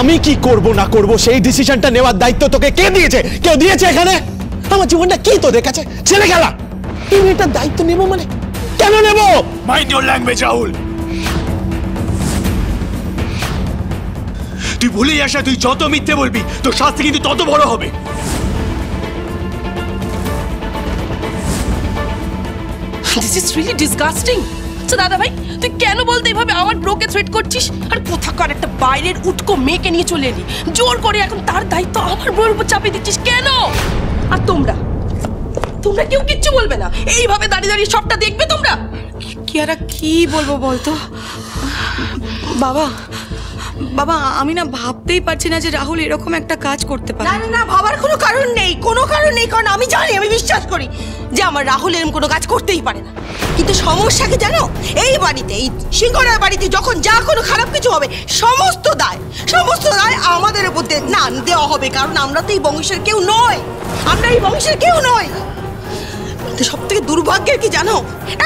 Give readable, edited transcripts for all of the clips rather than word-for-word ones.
আমি কি করব না করব সেই ডিসিশনটা নেওয়ার দায়িত্ব তোকে কে দিয়েছে? কেউ দিয়েছে এখানে? আমার জীবনটা কি তোদের কাছে ছেলে খেলা? তুমি এটার দায়িত্ব নেব মানে কেন নেব? Mind your language Rahul. তুই ভুলে যাস না, তুই যত মিথ্যে বলবি তোর শাস্তি কিন্তু তত বড় হবে। This is really disgusting. So দাদা ভাই তুই কেন বলতে এইভাবে আমার ব্রোকে থ্রেট করছিস? আর কোথাকার একটা বাইরের উটকো মেয়েকে নিয়ে চলে এলি, জোর করে এখন তার দায়িত্ব আমার বউর উপর চাপিয়ে দিচ্ছিস কেন? আর তোমরা কেউ কিচ্ছু বলবে না? এইভাবে দাঁড়িয়ে দাঁড়িয়ে সবটা দেখবে তোমরা? কিয়ারা কি বলবো বলতো? বাবা বাবা আমি না ভাবতেই পারছি না যে রাহুল এরকম একটা কাজ করতে পারে। না না না, ভাবার কোনো কারণ নেই, কোনো কারণ নেই, কারণ আমি জানি, আমি বিশ্বাস করি যে আমার রাহুল এরকম কোনো কাজ করতেই পারে না। কিন্তু সমস্যা কি জানো? এই বাড়িতে, এই সিংহরার বাড়িতে যখন যা কোনো খারাপ কিছু হবে সমস্ত দায় আমাদের উপর না দেওয়া হবে, কারণ আমরা তো এই বংশের কেউ নয়, আমরা এই বংশের কেউ নয়। সব থেকে দুর্ভাগ্যের কি জানো?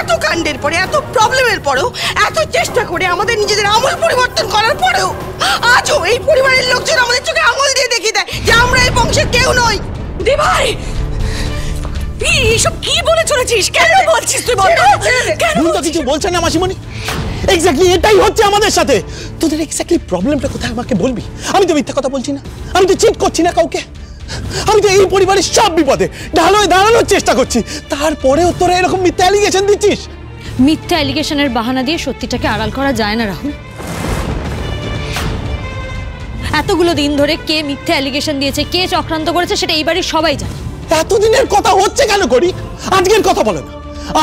এত কাণ্ডের পরে, এত প্রবলেমের পরেও, এত চেষ্টা করে আমাদের নিজেদের আমল পরিবর্তন করার পরেও আজও এই পরিবারের লোকজন আমাদের চোখে আঙুল দিয়ে দেখিয়ে দেয় যে আমরা এই বংশের কেউ নই। দিভাই এইসব কি বলে চলেছিস? কেন বলছিস তুই? বল কেন? তো কিছু বলছেন না মাসিমণি? এক্স্যাক্টলি এটাই হচ্ছে আমাদের সাথে। তোদের এক্স্যাক্টলি প্রবলেমটা কোথায় আমাকে বলবি? আমি তো মিথ্যা কথা বলছি না, আমি তো চিট করছি না কাউকে, আমি তো এই পরিবারের সব বিপদে ঢালোয় দাঁড়ানোর চেষ্টা করছি, তারপরেও তোরা এরকম মিথ্যা অ্যালিগেশন দিচ্ছিস। মিথ্যা অ্যালিগেশনের বাহানা দিয়ে সত্যিটাকে আড়াল করা যায় না রাহুল। এতগুলো দিন ধরে কে মিথ্যা অ্যালিগেশন দিয়েছে, কে চক্রান্ত করেছে সেটা এই বাড়ির সবাই জানে। এতদিনের কথা হচ্ছে কেন করি? আজকের কথা বলো না।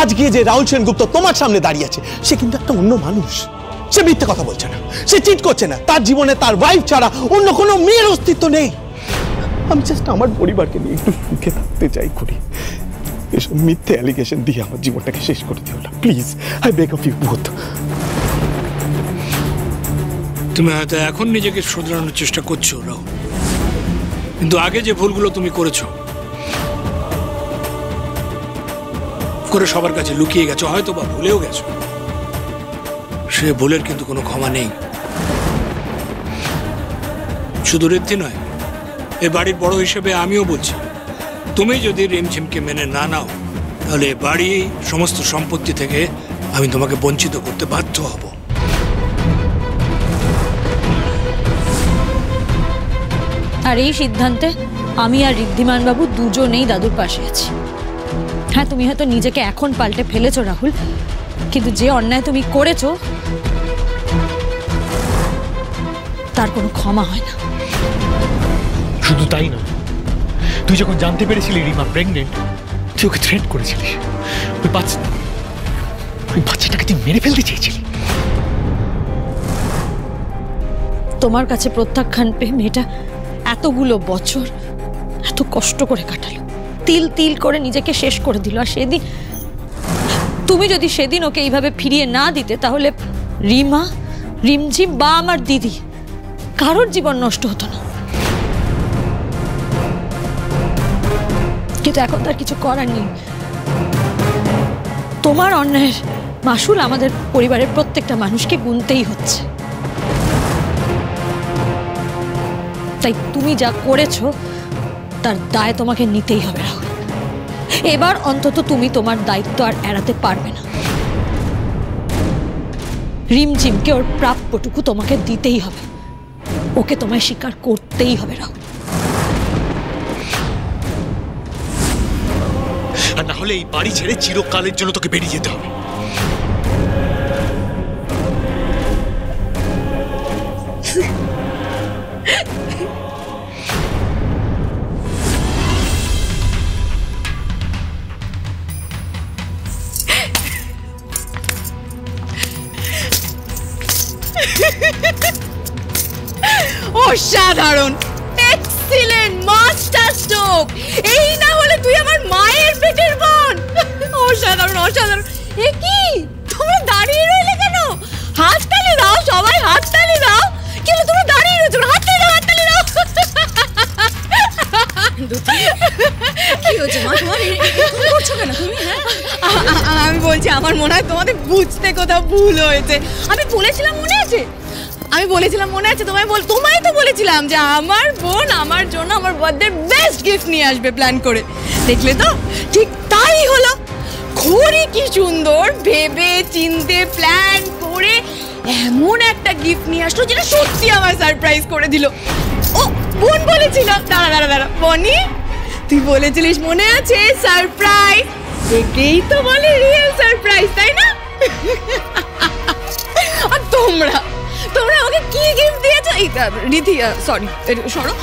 আজকে যে রাহুল সেনগুপ্ত তোমার সামনে দাঁড়িয়ে আছে সে কিন্তু একটা অন্য মানুষ। সে মিথ্যা কথা বলছে না, সে চিট করছে না, তার জীবনে তার ওয়াইফ ছাড়া অন্য কোনো মেয়ের অস্তিত্ব নেই। আমি জাস্ট আমার পরিবারকে নিয়ে একটু সুখে থাকতে চাই করি। এসব মিথ্যে অ্যালিগেশন দিয়ে আমার জীবনটাকে শেষ করে দিও না please, I beg of you both. তুমি হয়তো এখন নিজেকে শুধরানোর চেষ্টা করছো রাহুল, কিন্তু আগে যে ভুলগুলো তুমি করেছো করে সবার কাছে লুকিয়ে গেছো, হয়তো বা ভুলেও গেছো, সে ভুলের কিন্তু কোনো ক্ষমা নেই। শুধু ঋদ্ধি নয়, এ বাড়ির বড় হিসেবে আমিও বলছি, তুমি যদি রিমঝিমকে মেনে না নাও তাহলে এ বাড়ি সমস্ত সম্পত্তি থেকে আমি তোমাকে বঞ্চিত করতে বাধ্য হব। আর এই সিদ্ধান্তে আমি আর ঋদ্ধিমান বাবু দুজনেই দাদুর পাশে আছি। হ্যাঁ, তুমি হয়তো নিজেকে এখন পাল্টে ফেলেছো রাহুল, কিন্তু যে অন্যায় তুমি করেছো তার কোনো ক্ষমা হয় না। শুধু তাই না, তুই যখন জানতে পেরেছিলি রিমা প্রেগনেন্ট, তুই ওকে থ্রেট করেছিলিস। ওই বাচ্চাটাকে তুই মেরে ফেলতে চেয়েছিলি। তোমার কাছে প্রত্যাখ্যান পেয়ে মেয়েটা এতগুলো বছর এত কষ্ট করে কাটালো, তিল তিল করে নিজেকে শেষ করে দিল। আর সেদিন তুমি যদি সেদিন ওকে এইভাবে ফিরিয়ে না দিতে তাহলে রিমা, রিমঝিম বা আমার দিদি কারোর জীবন নষ্ট হতো না। কিন্তু এখন তার কিছু করার নেই। তোমার অন্যায়ের মাসুল আমাদের পরিবারের প্রত্যেকটা মানুষকে গুনতেই হচ্ছে। তাই তুমি যা করেছো তার দায় তোমাকে নিতেই হবে রাহুল। এবার অন্তত তুমি তোমার দায়িত্ব আর এড়াতে পারবে না। রিমঝিমকে ওর প্রাপ্যটুকু তোমাকে দিতেই হবে, ওকে তোমায় স্বীকার করতেই হবে রাহুল। আর না হলে এই বাড়ি ছেড়ে চিরকালের জন্য তোকে বেরিয়ে যেতে হবে। অসাধারণ, এক্সিলেন্ট, মাস্টার স্ট্রোক। এই না হলে তুই আমার মায়ের পেটের বোন। অসাধারণ অসাধারণ। এ কি, তোমরা দাঁড়িয়ে রইলে কেন? হাততালি দাও সবাই, হাততালি দাও। কিন্তু তোমরা দাঁড়িয়ে রয়েছো, হাততালি দাও, হাততালি দাও। কি হচ্ছে মা, তোমার এরকম করছো কেন তুমি? আমি বলছি আমার মনে হয় তোমাদের বুঝতে কোথাও ভুল হয়েছে। আমি বলেছিলাম মনে আছে, আমি বলেছিলাম মনে আছে তোমায় তো বলেছিলাম যে আমার বোন আমার জন্য আমার বার্থডে বেস্ট গিফট নিয়ে আসবে প্ল্যান করে। দেখলে তো ঠিক তাই হলো। ঘড়ি কি সুন্দর ভেবে চিনতে প্ল্যান করে এমন একটা গিফট নিয়ে আসলো যেটা সত্যি আমার সারপ্রাইজ করে দিল। ও বোন বলেছিল, দাঁড়া বনি, তুই বলেছিলিস মনে আছে সারপ্রাইজ, একেই তো বলে রিয়েল সারপ্রাইজ, তাই না? আর তোমরা আমাকে কি গিফট দিয়েছো? রিধি সরি সরো,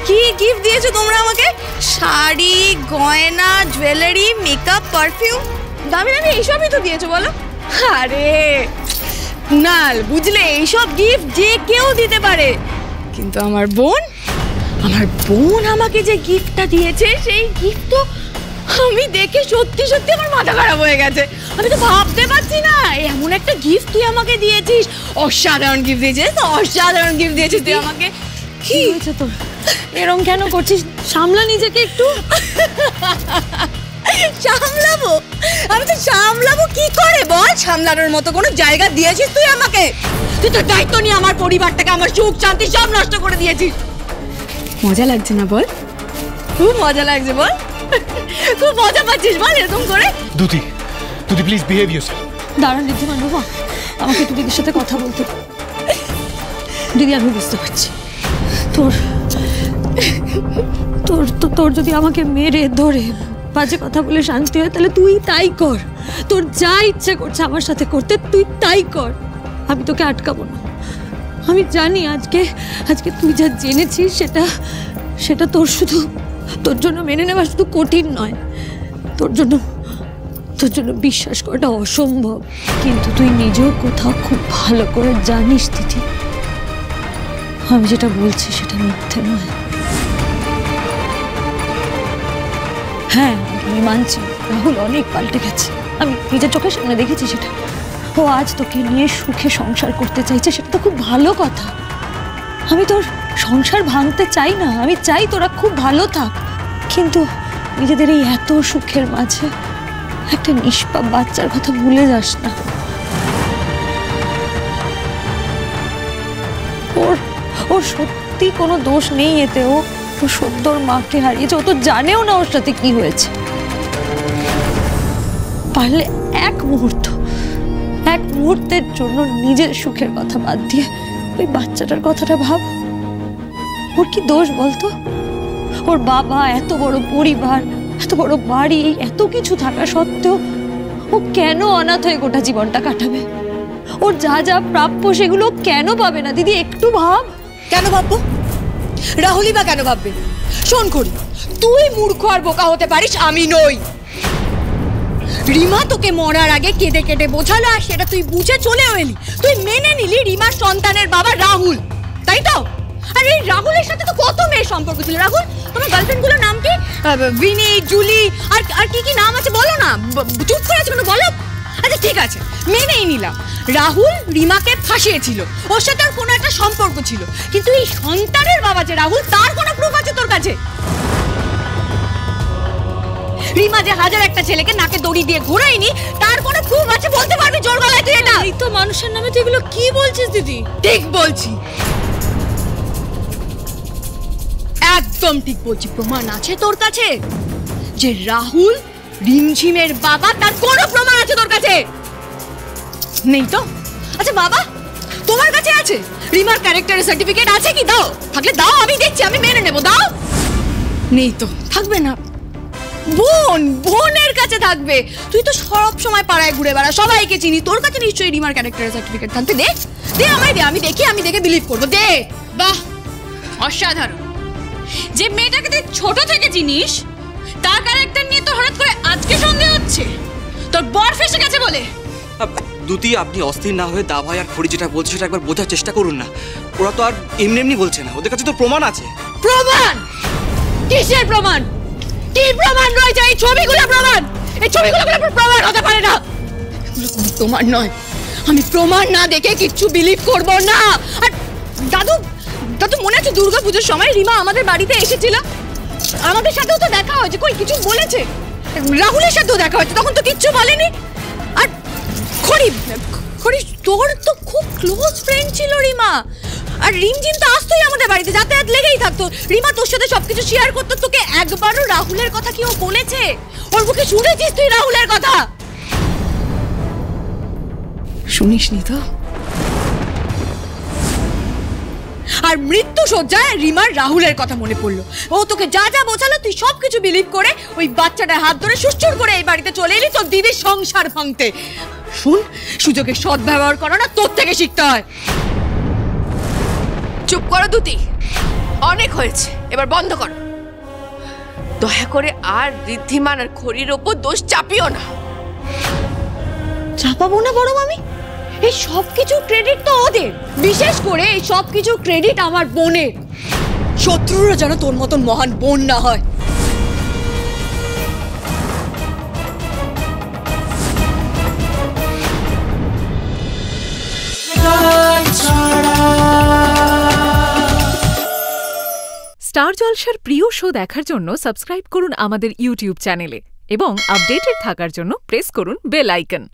কি গিফট দিয়েছো তোমরা আমাকে? শাড়ি, গয়না, জুয়েলারি, মেকআপ, পারফিউম, দামি দামি এইসবই তো দিয়েছো বলো। আরে নাল, বুঝলে এইসব গিফট যে কেউ দিতে পারে, কিন্তু আমার বোন আমাকে যে গিফটটা দিয়েছে সেই গিফট তো আমি দেখে সত্যি সত্যি আমার মাথা খারাপ হয়ে গেছে। আমি তো ভাবতে পারছি না এমন একটা গিফট তুই আমাকে দিয়েছিস। অসাধারণ গিফট দিয়েছিস, অসাধারণ গিফট দিয়েছিস তুই আমাকে। কি হয়েছে তোর? এরকম কেন করছিস? সামলা নিজেকে একটু। সামলাবো? আমি তো সামলাবো কি করে বল? সামলানোর মতো কোনো জায়গা দিয়েছিস তুই আমাকে? তুই তোর দায়িত্ব নিয়ে আমার পরিবারটাকে, আমার সুখ শান্তি সব নষ্ট করে দিয়েছিস। মজা লাগছে না বল? খুব মজা লাগছে বল? খুব মজা পাচ্ছিস বল এরকম করে? দুতি প্লিজ বিহেভ ইয়োরসেলফ। দাঁড়ান ঋদ্ধিমান বাবা, আমাকে একটু দিদির সাথে কথা বলতে। দিদি আমি বুঝতে পারছি তোর যদি আমাকে মেরে ধরে বাজে কথা বলে শান্তি হয় তাহলে তুই তাই কর। তোর যা ইচ্ছে করছে আমার সাথে করতে তুই তাই কর, আমি তোকে আটকাবো না। আমি জানি আজকে তুই যা জেনেছিস সেটা তোর জন্য মেনে নেওয়া শুধু কঠিন নয়, তোর জন্য বিশ্বাস করাটা অসম্ভব। কিন্তু তুই নিজেও কোথাও খুব ভালো করে জানিস দিদি, আমি যেটা বলছি সেটা মিথ্যে নয়। হ্যাঁ আমি মানছি রাহুল অনেক পাল্টে গেছে, আমি নিজের চোখের সামনে দেখেছি সেটা। ও আজ তোকে নিয়ে সুখে সংসার করতে চাইছে, সেটা তো খুব ভালো কথা। আমি তোর সংসার ভাঙতে চাই না, আমি চাই তোরা খুব ভালো থাক। কিন্তু নিজেদের এই এত সুখের মাঝে একটা নিষ্পাপ বাচ্চার কথা ভুলে যাস না। ওর সত্যি কোনো দোষ নেই এতে। ও সদ্য ওর মাকে হারিয়েছে, ও তো জানেও না ওর সাথে কি হয়েছে। পারলে এক মুহূর্তের জন্য নিজের সুখের কথা বাদ দিয়ে ওই বাচ্চাটার কথাটা ভাব। ওর কি দোষ বলতো? ওর বাবা, এত বড় পরিবার, এত বড় বাড়ি, এত কিছু থাকা সত্ত্বেও ও কেন অনাথ হয়ে গোটা জীবনটা কাটাবে? ওর যা যা প্রাপ্য সেগুলো কেন পাবে না? দিদি একটু ভাব। কেন ভাববো? রাহুলই বা কেন ভাববে? শোন করি, তুই মূর্খ আর বোকা হতে পারিস, আমি নই। রিমা তোকে মরার আগে কেঁদে কেটে বোঝালো আর সেটা তুই বুঝে চলেও এলি। তুই মেনে নিলি রিমার সন্তানের বাবা রাহুল, তাই তো? আর এই রাহুলের সাথে তো কত মেয়ের সম্পর্ক ছিল। রাহুল, তোমার গার্লফ্রেন্ডগুলোর নাম কি? ভিনি, জুলি, আর কি নাম আছে বলো না। চুপ করে আছে কেন বলো? আচ্ছা ঠিক আছে, মেনেই নিলাম রাহুল রিমাকে ফাঁসিয়েছিল, ওর সাথে আর কোনো একটা সম্পর্ক ছিল। কিন্তু এই সন্তানের বাবা যে রাহুল, তার কোনো প্রুফ আছে তোর কাছে? রিমা যে হাজার একটা ছেলেকে নাকে দড়ি দিয়ে ঘোরায়নি, তার কোনো প্রুফ আছে বলতে পারবি জোর গলায় তুই এটা? এই তো মানুষের নামে তুই এগুলো কি বলছিস দিদি? ঠিক বলছি, একদম ঠিক বলছি। প্রমাণ আছে তোর কাছে যে রাহুল রিমঝিমের বাবা? তার কোনো প্রমাণ আছে তোর কাছে? নেই তো? আচ্ছা বাবা, তোমার কাছে আছে? রিমার ক্যারেক্টারের সার্টিফিকেট আছে কি? দাও, থাকলে দাও, আমি দেখছি, আমি মেনে নেব। দাও। নেই তো, থাকবে না। বোনের কাছে থাকবে। তুই তো সব সময় পাড়ায় ঘুরে বেড়া, সবাইকে চিনি, তোর কাছে নিশ্চয়ই রিমার ক্যারেক্টারের সার্টিফিকেট থাকবে। দে দে আমায়, দে, আমি দেখে বিলিভ করবো। দে। বাহ, অসাধারণ। যে মেয়েটাকে তুই ছোট থেকে চিনিস, তার ক্যারেক্টার নিয়ে তো হঠাৎ করে আজকে সন্দেহ হচ্ছে? তোর বর ফেসে গেছে বলে? দুতি, আপনি অস্থির না হয়ে দাভাই আর খড়ি যেটা বলছে সেটা একবার বোঝার চেষ্টা করুন না। ওরা তো আর এমনি এমনি বলছে না, ওদের কাছে তো প্রমাণ আছে। প্রমাণ? কিসের প্রমাণ? কি প্রমাণ রয়েছে? এই ছবিগুলো প্রমাণ? এই ছবিগুলো কোনো প্রমাণ হতে পারে না। এগুলো কোনো প্রমাণ নয়। আমি প্রমাণ না দেখে কিচ্ছু বিলিভ করব না। আর দাদু মনে আছে দুর্গাপুজোর সময় রিমা আমাদের বাড়িতে এসেছিল? আমাদের সাথেও তো দেখা হয়েছে, কই কিছু বলেছে? রাহুলের সাথেও দেখা হয়েছে, তখন তো কিচ্ছু বলেনি। আর করিস? তোর তো খুব ক্লোজ ফ্রেন্ড ছিল রিমা, আর রিমঝিম তো আসতোই আমাদের বাড়িতে, যাতায়াত লেগেই থাকতো। রিমা তোর সাথে সবকিছু শেয়ার করতো। তোকে একবারও রাহুলের কথা কি ও বলেছে? ওর মুখে শুনেছিস তুই রাহুলের কথা? শুনিসনি তো? আর মৃত্যু সজ্জায় রিমার রাহুলের কথা মনে পড়লো। ও তোকে যা যা বোঝালো তুই সবকিছু বিলিভ করে ওই বাচ্চাটার হাত ধরে সুস্থর করে এই বাড়িতে চলে এলি তোর দিদির সংসার ভাঙতে। শুন, সুযোগের সদ্ব্যবহার করা না তোর থেকে শিখতে হয়। চুপ করো দুতি, অনেক হয়েছে, এবার বন্ধ করো। দয়া করে আর ঋদ্ধিমান আর খড়ির ওপর দোষ চাপিও না। চাপাবো না বড় মামি, এই সব কিছু ক্রেডিট তো ওদের, বিশেষ করে এই সব কিছু ক্রেডিট আমার বোনের। শত্রুরা যেন তোর মতন মহান বোন না হয়। স্টার জলসার প্রিয় শো দেখার জন্য সাবস্ক্রাইব করুন আমাদের ইউটিউব চ্যানেলে এবং আপডেটেড থাকার জন্য প্রেস করুন বেল আইকন।